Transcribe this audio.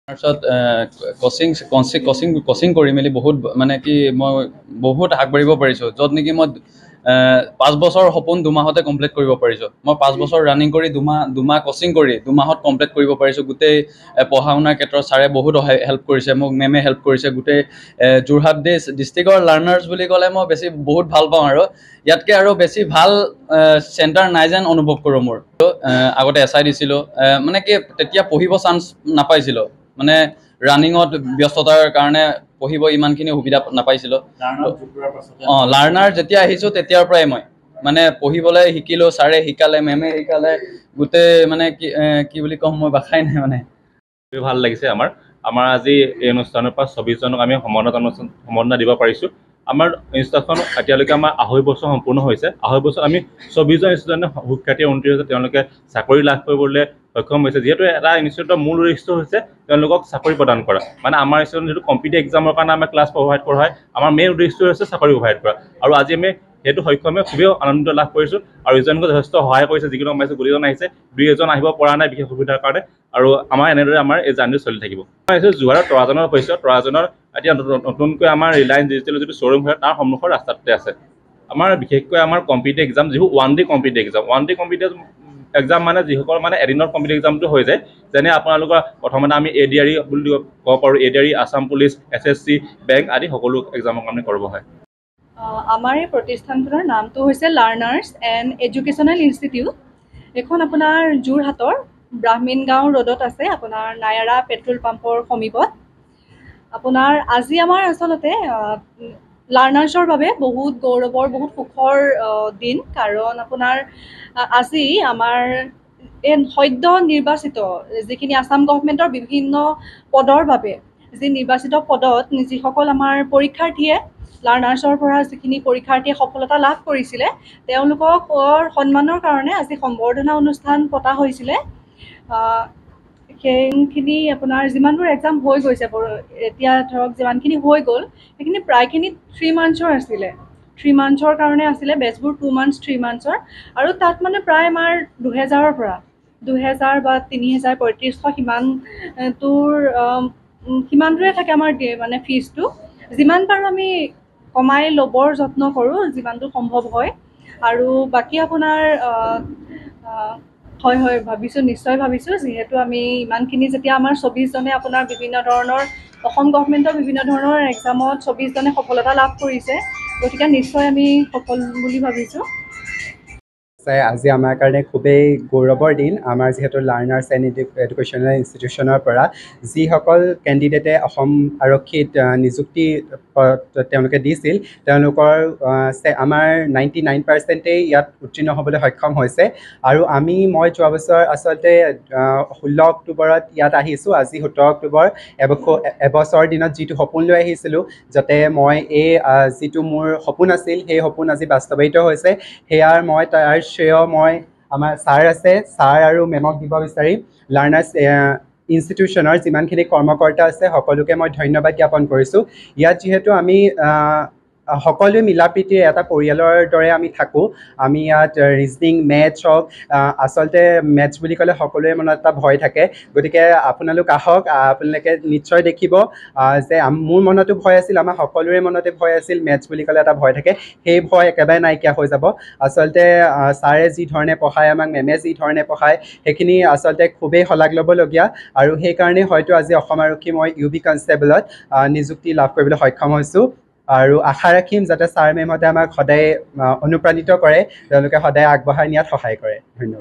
তাৰপিছত কোচিং কৰি মেলি বহুত মানে কি মই বহুত আগবাঢ়িব পাৰিছোঁ য'ত নেকি মই 5 বছৰ সপোন 2 মাহতে কমপ্লিট কৰিব পাৰিছোঁ মই 5 বছৰ ৰানিং কৰি দুমাহ কোচিং কৰি 2 মাহত কমপ্লিট কৰিব পাৰিছোঁ গোটেই পঢ়া শুনাৰ ক্ষেত্ৰত ছাৰে বহুত হেল্প কৰিছে মোক মেমে হেল্প কৰিছে গোটেই যোৰহাট ডিষ্ট্ৰিক্টৰ লাৰ্ণাৰ্ছ বুলি ক'লে মই বহুত ভাল পাওঁ আৰু ইয়াতকৈ আৰু বেছি ভাল চেণ্টাৰ নাই যেন অনুভৱ কৰোঁ মোৰ আগতে SI দিছিলোঁ মানে কি তেতিয়া পঢ়িব চান্স নাপাইছিলোঁ মানে ৰানিঙত ব্যস্ততাৰ কাৰণে পঢ়িব ইমানখিনি সুবিধা নাপাইছিলোঁ লাৰ্ণাৰ যেতিয়া আহিছোঁ তেতিয়াৰ পৰাই মই মানে পঢ়িবলৈ শিকিলোঁ ছাৰে শিকালে মেমে শিকালে গোটেই মানে কি বুলি ক'ম মই ভাষাই নাই মানে ভাল লাগিছে আমাৰ আজি এই অনুষ্ঠানৰ পৰা 24 জনক আমি সম্বৰ্ধনা দিব পাৰিছোঁ আমাৰ ইনষ্টিটিউটখন এতিয়ালৈকে আমাৰ 2.5 বছৰ সম্পূৰ্ণ হৈছে 2.5 বছৰ আমি 24 জন ষ্টুডেণ্ট শিক্ষাৰ্থী উন্নীত হৈছে তেওঁলোকে চাকৰি লাভ কৰিবলৈ সক্ষম হৈছে যিহেতু এটা ইনষ্টিটিউটৰ মূল উদ্দেশ্য হৈছে তেওঁলোকক চাকৰি প্ৰদান কৰা মানে আমাৰ ইনষ্টিটিউট যিটো কম্পিটিটিভ এক্সামৰ কাৰণে আমাৰ ক্লাছ প্ৰভাইড কৰা হয় আমাৰ মেইন উদ্দেশ্য হৈছে চাকৰি প্ৰভাইড কৰা আৰু আজি আমি সেইটো সক্ষমে খুবেই আনন্দিত লাভ কৰিছোঁ আৰু ইজনক যথেষ্ট সহায় কৰিছে যিকোনো পাইছে গোটেইজন আহিছে 2 এজন আহিব পৰা নাই বিশেষ সুবিধাৰ কাৰণে আৰু আমাৰ এনেদৰে আমাৰ এই জাৰ্ণি চলি থাকিব মই আহিছোঁ যোৰহাটৰ তৰাজনৰ কৈছোঁ তৰাজনৰ এতিয়া নতুনকৈ আমাৰ ৰিলায়েন্স ডিজিটেলৰ যিটো শ্ব'ৰুম হয় তাৰ সন্মুখৰ ৰাস্তাটোতে আছে আমাৰ বিশেষকৈ আমাৰ কম্পিটিটিভ এক্সাম যিবোৰ 1 ডে কম্পিটিটিভ এক্সাম মানে যিসকল মানে এদিনৰ কম্পিটিটিভ এক্সামটো হৈ যায় যেনে আপোনালোকৰ প্ৰথমতে আমি ADRE বুলি ক'ব পাৰোঁ ADRE Assam police SSC bank আদি সকলো এক্সামৰ কাৰণে কৰিব হয় আমাৰ এই প্ৰতিষ্ঠানখনৰ নামটো হৈছে লাৰ্ণাৰ্ছ এণ্ড এডুকেশ্যনেল ইনষ্টিটিউট এখন আপোনাৰ যোৰহাটৰ ব্ৰাহ্মীণগাঁও ৰোডত আছে আপোনাৰ নায়াৰা পেট্ৰল পাম্পৰ সমীপত আপোনাৰ আজি আমাৰ আচলতে লাৰ্ণাৰ্ছৰ বাবে বহুত গৌৰৱৰ বহুত সুখৰ দিন কাৰণ আপোনাৰ আজি আমাৰ এই সদ্য নিৰ্বাচিত যিখিনি আসাম গভৰ্ণমেণ্টৰ বিভিন্ন পদৰ বাবে যি নিৰ্বাচিত পদত যিসকল আমাৰ পৰীক্ষাৰ্থীয়ে লাৰ্ণাৰ্ছৰ পৰা যিখিনি পৰীক্ষাৰ্থীয়ে সফলতা লাভ কৰিছিলে তেওঁলোকৰ সন্মানৰ কাৰণে আজি সম্বৰ্ধনা অনুষ্ঠান পতা হৈছিলে সেইখিনি আপোনাৰ যিমানবোৰ এক্সাম হৈ গৈছে এতিয়া ধৰক যিমানখিনি হৈ গ'ল সেইখিনি প্ৰায়খিনি 3 মান্থছৰ আছিলে 3 মান্থছৰ কাৰণে আছিলে বেচবোৰ 2 মান্থছ 3 মান্থছৰ আৰু তাত মানে প্ৰায় আমাৰ 2000ৰ পৰা 2000 বা 3000 3500 সিমানটোৱে থাকে আমাৰ মানে ফিজটো যিমান পাৰোঁ আমি কমাই ল'বৰ যত্ন কৰোঁ যিমানটো সম্ভৱ হয় আৰু বাকী আপোনাৰ হয় ভাবিছোঁ নিশ্চয় ভাবিছোঁ যিহেতু আমি ইমানখিনি যেতিয়া আমাৰ 24 জনে আপোনাৰ বিভিন্ন ধৰণৰ অসম গভৰ্ণমেণ্টৰ বিভিন্ন ধৰণৰ এক্সামত 24 জনে সফলতা লাভ কৰিছে গতিকে নিশ্চয় আমি সফল বুলি ভাবিছোঁ আজি আমাৰ কাৰণে খুবেই গৌৰৱৰ দিন আমাৰ যিহেতু লাৰ্ণাৰ্ছ এণ্ড এডুকেশ্যনেল ইনষ্টিটিউশ্যনৰ পৰা যিসকল কেণ্ডিডেটে অসম আৰক্ষীত নিযুক্তি তেওঁলোকে দিছিল তেওঁলোকৰ আমাৰ 99%ই ইয়াত উত্তীৰ্ণ হ'বলৈ সক্ষম হৈছে আৰু মই যোৱা বছৰ আচলতে 16 অক্টোবৰত ইয়াত আহিছোঁ আজি 17 অক্টোবৰ এবছৰ দিনত যিটো সপোন লৈ আহিছিলোঁ যাতে মই এই যিটো মোৰ সপোন আছিল সেই সপোন আজি বাস্তৱায়িত হৈছে সেয়াৰ মই তাৰ শ্ৰেয় মই আমাৰ ছাৰ আৰু মেমক দিব বিচাৰিম লাৰ্ণাৰ্ছ ইনষ্টিটিউশ্যনৰ যিমানখিনি কৰ্মকৰ্তা আছে সকলোকে মই ধন্যবাদ জ্ঞাপন কৰিছোঁ ইয়াত যিহেতু আমি সকলোৱে মিলা প্ৰীতিৰে এটা পৰিয়ালৰ দৰে আমি থাকোঁ আমি ইয়াত ৰিজনিং মেথছ হওক আচলতে মেথছ বুলি ক'লে সকলোৰে মনত এটা ভয় থাকে গতিকে আপোনালোক আহক আপোনালোকে নিশ্চয় দেখিব যে মোৰ মনতো ভয় আছিল আমাৰ সকলোৰে মনতে ভয় আছিল মেথছ বুলি ক'লে এটা ভয় থাকে সেই ভয় একেবাৰে নাইকিয়া হৈ যাব আচলতে ছাৰে যি ধৰণে পঢ়ায় আমাক মেমে যি ধৰণে পঢ়ায় সেইখিনি আচলতে খুবেই শলাগ ল'বলগীয়া আৰু সেইকাৰণে হয়তো আজি অসম আৰক্ষী মই UB কনষ্টেবলত নিযুক্তি লাভ কৰিবলৈ সক্ষম হৈছোঁ আৰু আশা ৰাখিম যাতে ছাৰ মেমহঁতে আমাক সদায় অনুপ্ৰাণিত কৰে তেওঁলোকে সদায় আগবঢ়াই নিয়াত সহায় কৰে ধন্যবাদ